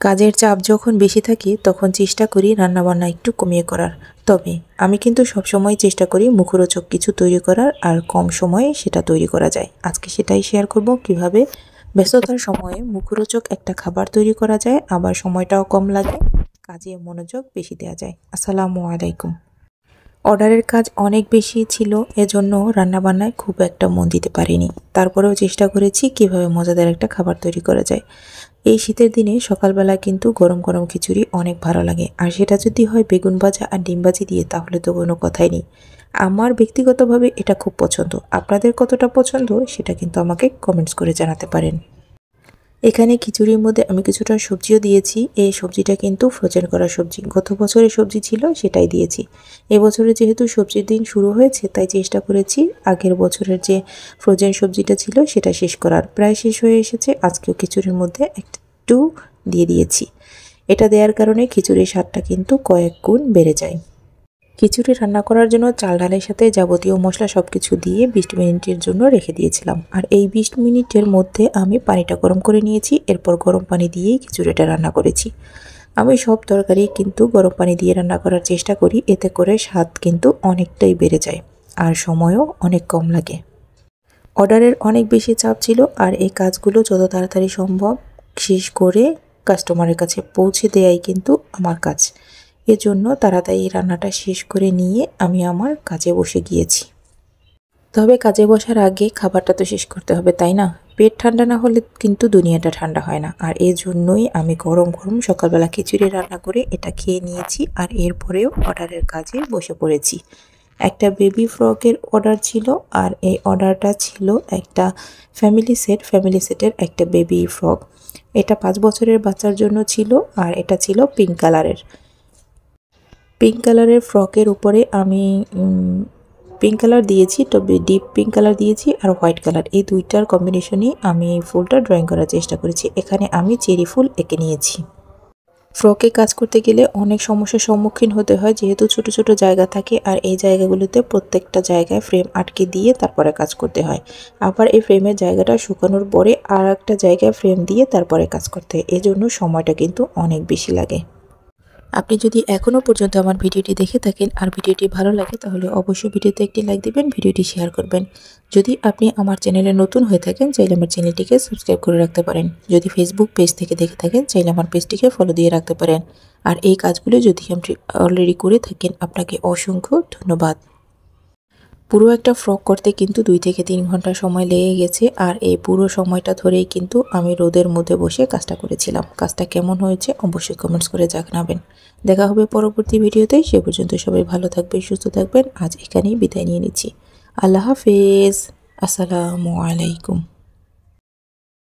কাজের চাপ যখন বেশি থাকে তখন চেষ্টা করি রান্নাবান্না একটু কমিয়ে করার। তবে আমি কিন্তু সবসময় চেষ্টা করি মুখরোচক কিছু তৈরি করার, আর কম সময়ে সেটা তৈরি করা যায়। আজকে সেটাই শেয়ার করব কিভাবে ব্যস্ততার সময়ে মুখরোচক একটা খাবার তৈরি করা যায়, আবার সময়টাও কম লাগে, কাজে মনোযোগ বেশি দেওয়া যায়। আসসালামু আলাইকুম। অর্ডারের কাজ অনেক বেশি ছিল, এজন্য রান্নাবান্নায় খুব একটা মন দিতে পারিনি। তারপরেও চেষ্টা করেছি কিভাবে মজাদার একটা খাবার তৈরি করা যায়। এই শীতের দিনে সকালবেলা কিন্তু গরম গরম খিচুড়ি অনেক ভালো লাগে, আর সেটা যদি হয় বেগুন ভাজা আর ডিম ভাজি দিয়ে, তাহলে তো কোনো কথাই নেই। আমার ব্যক্তিগতভাবে এটা খুব পছন্দ। আপনাদের কতটা পছন্দ সেটা কিন্তু আমাকে কমেন্টস করে জানাতে পারেন। এখানে খিচুড়ির মধ্যে আমি কিছুটা সবজিও দিয়েছি। এই সবজিটা কিন্তু ফ্রোজেন করা সবজি, গত বছরের সবজি ছিল সেটাই দিয়েছি। এবছরে যেহেতু সবজির দিন শুরু হয়েছে, তাই চেষ্টা করেছি আগের বছরের যে ফ্রোজেন সবজিটা ছিল সেটা শেষ করার। প্রায় শেষ হয়ে এসেছে। আজকেও খিচুড়ির মধ্যে একটু দিয়ে দিয়েছি। এটা দেওয়ার কারণে খিচুড়ির স্বাদটা কিন্তু কয়েক গুণ বেড়ে যায়। খিচুড়ি রান্না করার জন্য চাল ডালের সাথে যাবতীয় মশলা সবকিছু দিয়ে 20 মিনিটের জন্য রেখে দিয়েছিলাম। আর এই 20 মিনিটের মধ্যে আমি পানিটা গরম করে নিয়েছি। এরপর গরম পানি দিয়েই খিচুড়িটা রান্না করেছি। আমি সব তরকারি কিন্তু গরম পানি দিয়ে রান্না করার চেষ্টা করি, এতে করে স্বাদ কিন্তু অনেকটাই বেড়ে যায় আর সময়ও অনেক কম লাগে। অর্ডারের অনেক বেশি চাপ ছিল, আর এই কাজগুলো যত তাড়াতাড়ি সম্ভব শেষ করে কাস্টমারের কাছে পৌঁছে দেওয়াই কিন্তু আমার কাজ। এজন্য তাড়াতাড়ি রান্নাটা শেষ করে নিয়ে আমি আমার কাজে বসে গিয়েছি। তবে কাজে বসার আগে খাবারটা তো শেষ করতে হবে, তাই না? পেট ঠান্ডা না হলে কিন্তু দুনিয়াটা ঠান্ডা হয় না। আর এই জন্যই আমি গরম গরম সকালবেলা খিচুড়ি রান্না করে এটা খেয়ে নিয়েছি, আর এরপরেও অর্ডারের কাজে বসে পড়েছি। একটা বেবি ফ্রকের অর্ডার ছিল, আর এই অর্ডারটা ছিল একটা ফ্যামিলি সেটের একটা বেবি ফ্রক। এটা 5 বছরের বাচ্চার জন্য ছিল, আর এটা ছিল পিঙ্ক কালারের ফ্রকের উপরে আমি পিঙ্ক কালার দিয়েছি, তবে ডিপ পিঙ্ক কালার দিয়েছি আর হোয়াইট কালার, এই দুইটার কম্বিনেশনই আমি এই ফুলটা ড্রয়িং করার চেষ্টা করেছি। এখানে আমি চেরি ফুল এঁকে নিয়েছি। ফ্রকে কাজ করতে গেলে অনেক সমস্যার সম্মুখীন হতে হয়, যেহেতু ছোট ছোট জায়গা থাকে, আর এই জায়গাগুলোতে প্রত্যেকটা জায়গায় ফ্রেম আটকে দিয়ে তারপরে কাজ করতে হয়। আবার এই ফ্রেমের জায়গাটা শুকানোর পরে আর একটা জায়গায় ফ্রেম দিয়ে তারপরে কাজ করতে হয়। এজন্য সময়টা কিন্তু অনেক বেশি লাগে। আপনি যদি এখনও পর্যন্ত আমার ভিডিওটি দেখে থাকেন আর ভিডিওটি ভালো লাগে, তাহলে অবশ্যই ভিডিওতে একটি লাইক দিবেন, ভিডিওটি শেয়ার করবেন। যদি আপনি আমার চ্যানেলে নতুন হয়ে থাকেন, চাইলে আমার চ্যানেলটিকে সাবস্ক্রাইব করে রাখতে পারেন। যদি ফেসবুক পেজ থেকে দেখে থাকেন, চাইলে আমার পেজটিকে ফলো দিয়ে রাখতে পারেন। আর এই কাজগুলো যদি আপনি অলরেডি করে থাকেন, আপনাকে অসংখ্য ধন্যবাদ। পুরো একটা ফ্রক করতে কিন্তু 2 থেকে 3 ঘন্টা সময় লেগে গেছে, আর এই পুরো সময়টা ধরেই কিন্তু আমি রোদের মধ্যে বসে কাজটা করেছিলাম। কাজটা কেমন হয়েছে অবশ্যই কমেন্টস করে জানাবেন। দেখা হবে পরবর্তী ভিডিওতে। সে পর্যন্ত সবাই ভালো থাকবেন, সুস্থ থাকবেন। আজ এখানেই বিদায় নিয়ে নিচ্ছি। আল্লাহ হাফেজ। আসসালামু আলাইকুম।